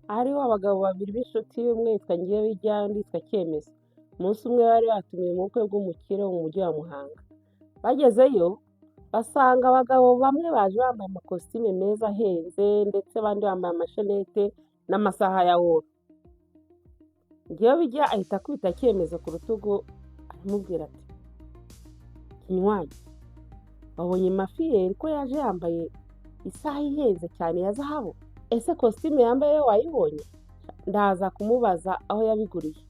hariho abagabo babiri b'inshuti, umwe yitwa Ngiyobijya undi yitwa Cyemezo. Umunsi umwe bari batumiwe mu bukwe bw'umukire wo mu mujyi wa Muhanga. Bagezeyo basanga abagabo bamwe baje bambaye amakositime meza ahenze ndetse abandi bambaye amashenete n'amasaha ya woro. Ngiyobijya ahita akubita Cyemezo ku rutugu aramubwira ati kinywanyi, wabonye Mafiyeri ko yaje yambaye isaha ihenze cyane ya zahabu? Ese kositime yambaye yo wayibonye? Ndaza kumubaza aho yabiguriye,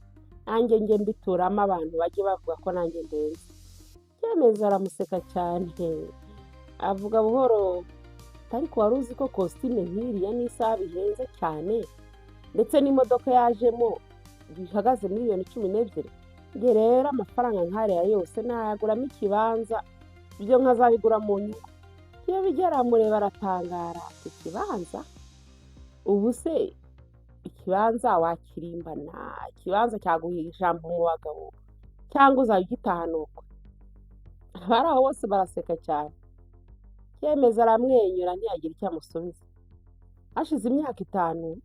nanjye njye mbituramo abantu bajye bavuga ko nanjye ndenze. Cyemezo aramuseka cyane avuga buhoro, ariko wari uzi ko kositime nk'iriya n'isaha bihenze cyane ndetse n'imodoka yajemo bihagaze miliyoni 12? Njye rero amafaranga nk'ariya yose nayaguramo ikibanza, ibyo nkazabigura mu nyungu. Iyo bigera aramureba aratangara ati ikibanza? Ubu se ikibanza wakirimbana? Ikibanza cyaguha ijambo mu bagabo cyangwa uzajya ugitahana uko? Abari aho bose baraseka cyane. Cyemezo aramwenyura ntiyagira icyo amusubiza. Hashize imyaka 5,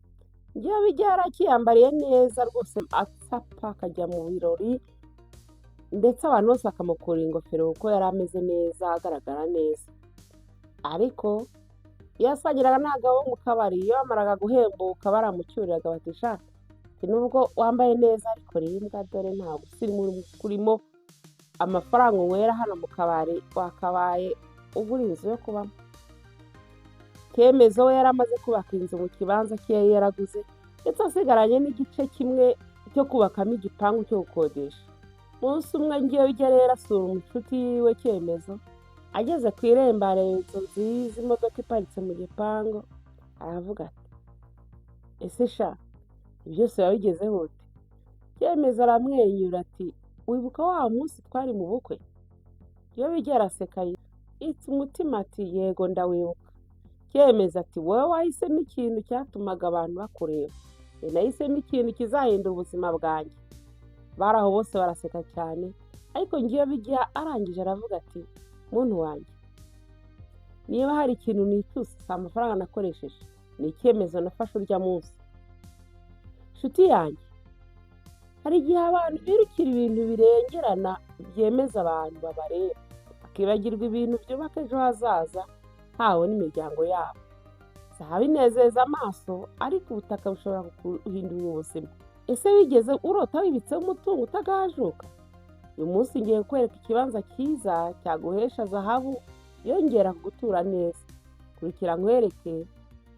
Ngiyobijya yarakiyambariye neza rwose atsapa akajya mu birori, ndetse abantu bose bakamukura ingofero kuko yari ameze neza agaragara neza. Ariko iyo asangiraga n'abagabo bo mu kabari, iyo bamaraga guhembuka baramucyuriraga bati sha, nubwo wambaye neza ariko rimbwa dore nta gusirimu kurimo, amafaranga unywera hano mu kabari wakabaye ugura inzu yo kubamo. Cyemezo we yari amaze kubaka inzu mu kibanza cye yari yaraguze, ndetse asigaranye n'igice kimwe cyo kubakamo igipangu cyo gukodesha. Umunsi umwe Ngiyobijya rero asura inshuti yiwe Cyemezo. Ageze ku irembo areba inzu nziza, imodoka iparitse mu gipangu, aravuga ati ese sha, ibi byose wabigezeho ute? Cyemezo aramwenyura ati wibuka wa munsi twari mu bukwe? Ngiyobijya araseka yitsa umutima ati yego ndawibuka. Cyemezo ati wowe wahisemo ikintu cyatumaga abantu bakureba, nahisemo ikintu kizahindura ubuzima bwanjye. Bari aho bose baraseka cyane, ariko Ngiyobijya arangije aravuga ati muntu wanjye, niba hari ikintu nicuza si amafaranga nakoresheje, ni icyemezo nafashe urya munsi. Nshuti yanjye, hari igihe abantu birukira ibintu birengerana byemeza abantu babareba, bakibagirwa ibintu byubaka ejo hazaza habo n'imiryango yabo. Zahabu inezeza amaso, ariko ubutaka bushobora guhindura ubuzima. Ese wigeze urota wibitseho umutungo utagajuka? Uyu munsi ngiye kwereka ikibanza cyiza cyaguhesha zahabu yongera gutura neza. Kurikira nkwereke,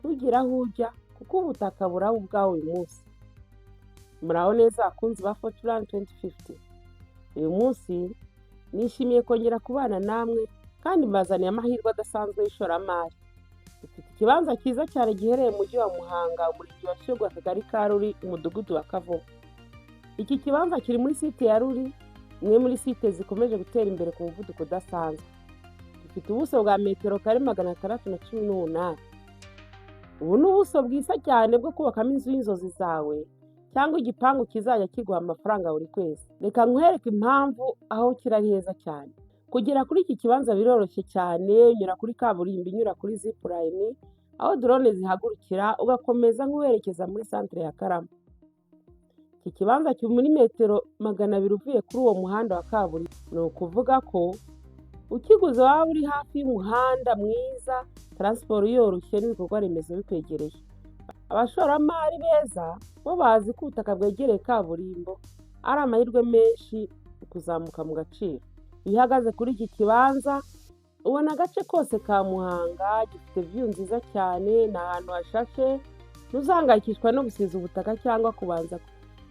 ntugire aho ujya kuko ubutaka buraba ubwawe uyu munsi. Muraho neza abakunzi ba Fortran 2050. Uyu munsi nishimiye kongera kubana namwe kandi mbazaniye amahirwe adasanzwe y'ishoramari. Dufite ikibanza cyiza cyane giherereye mu mujyi wa Muhanga, umurenge wa Shyogwe, akagari ka Ruli, umudugudu wa Kavumu. Iki kibanza kiri muri site ya Ruli, imwe muri site zikomeje gutera imbere ku muvuduko udasanzwe. Dufite ubuso bwa metero kare 618. Ubu ni ubuso bwiza cyane bwo kubakamo inzu y'inzozi zawe cyangwa igipangu kizajya kiguha amafaranga buri kwezi. Reka nkwereke impamvu aho kirari heza cyane. Kugera kuri iki kibanza biroroshye cyane, unyura kuri kaburimbo inyura kuri zipline, aho drone zihagurukira, ugakomeza nk'uwerekeza muri centre ya Karama. Iki kibanza kiri muri metero 200 uvuye kuri uwo muhanda wa kaburimbo. Ni ukuvuga ko ukiguze waba uri hafi y'umuhanda mwiza, transport yoroshye n'ibikorwa remezo bikwegereye. Abashoramari beza bo bazi ko ubutaka bwegereye kaburimbo ari amahirwe menshi kuzamuka mu gaciro. Iyo uhagaze kuri iki kibanza ubona agace kose ka Muhanga, gifite view nziza cyane, ni ahantu hashashe, ntuzangayikishwa no gusiza ubutaka cyangwa kubanza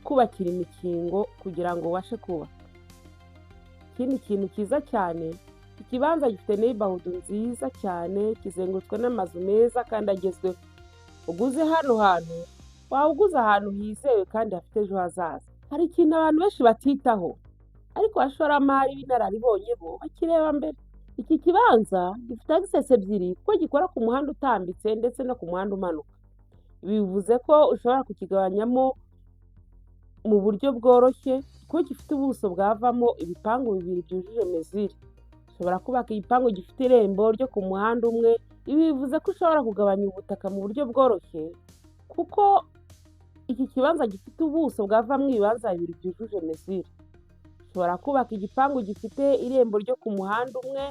kubakira imikingo kugira ngo ubashe kubaka. Ikindi kintu cyiza cyane, ikibanza gifite neighborhood nziza cyane, kizengurutswe n'amazu meza kandi agezweho. Uguze hano hantu wawuguze ahantu hizewe kandi hafite ejo hazaza. Hari ikintu abantu benshi batitaho, ariko abashoramari b'inararibonye bo bakireba mbere. Iki kibanza gifite access ebyiri kuko gikora ku muhanda utambitse ndetse no ku muhanda umanuka. Bivuze ko ushobora kukigabanyamo mu buryo bworoshye kuko gifite ubuso bwavamo ibipangu 2 byujuje mezire. Ushobora kubaka igipangu gifite irembo ryo ku muhanda umwe. Ibi bivuze ko ushobora kugabanya ubutaka mu buryo bworoshye kuko iki kibanza gifite ubuso bwavamwo ibibanza bibiri byujuje mesure. Ushobora kubaka igipangu gifite irembo ryo ku muhanda umwe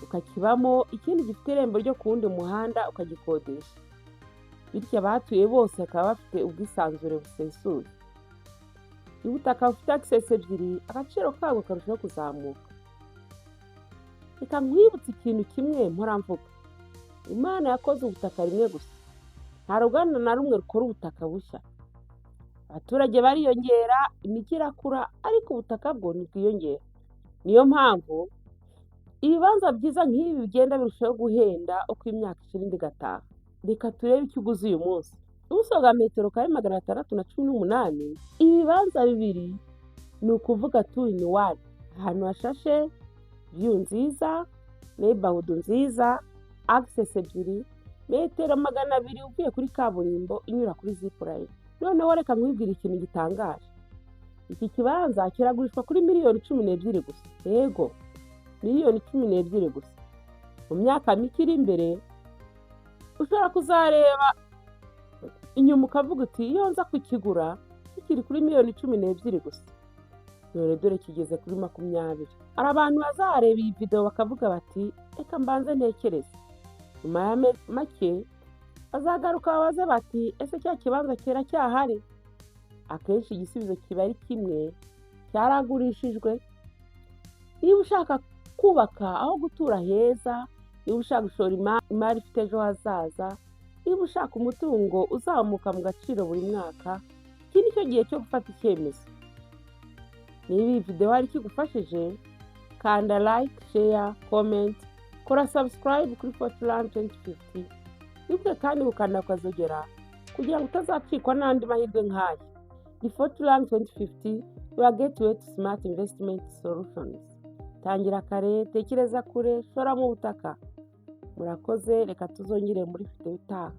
ukakibamo, ikindi gifite irembo ryo ku wundi muhanda ukagikodesha. Bityo abahatuye bose bakaba bafite ubwisanzure busesuye. Ubutaka bufite access ebyiri, agaciro kabwo karushaho kuzamuka. Reka nkwibutse ikintu kimwe mpora mvuga. Imana yakoze ubutaka rimwe gusa. Nta ruganda na rumwe rukora ubutaka bushya. Abaturage bariyongera, imijyi irakura, ariko ubutaka bwo ntibwiyongera. Niyo mpamvu ibibanza byiza nk'ibi bigenda birushaho guhenda uko imyaka ishira indi igataha. Reka turebe icyo uguze uyu munsi. Ubuso bwa metero kare 618, ibibanza bibiri ni ukuvuga 2 in 1. Ahantu hashashe, view nziza, neighborhood nziza, access ebyiri, metero 200 uvuye kuri kaburimbo inyura kuri zipline. Noneho reka nkwibwira ikintu gitangaje. Iki kibanza kiragurishwa kuri miliyoni 12 gusa. Yego, miliyoni 12 gusa. Mu myaka mike iri imbere ushobora kuzareba inyuma ukavuga uti iyo nza kukigura kikiri kuri miliyoni 12 gusa. None dore kigeze kuri 20. Hari abantu bazareba iyi video bakavuga bati reka mbanze ntekereze. Nyuma ya make bazagaruka babaze bati ese cya kibanza kera cyahari? Akenshi igisubizo kiba ari kimwe, cyaragurishijwe. Niba ushaka kubaka aho gutura heza, niba ushaka gushora imari ifite ejo hazaza, niba ushaka umutungo uzamuka mu gaciro buri mwaka, iki ni cyo gihe cyo gufata icyemezo. Niba iyi video hari kigufashije, kanda like, share, comment, kora subscribe kuri Fortran 2050. Wibuke kandi gukanda ukazogera kugira ngo utazacikwa n'andi mahirwe nk'aya. The Fortran 2050, your gateway to smart investment solutions. Tangira kare, tekereza kure, shora mu butaka. Murakoze, reka tuzongere muri video itaha.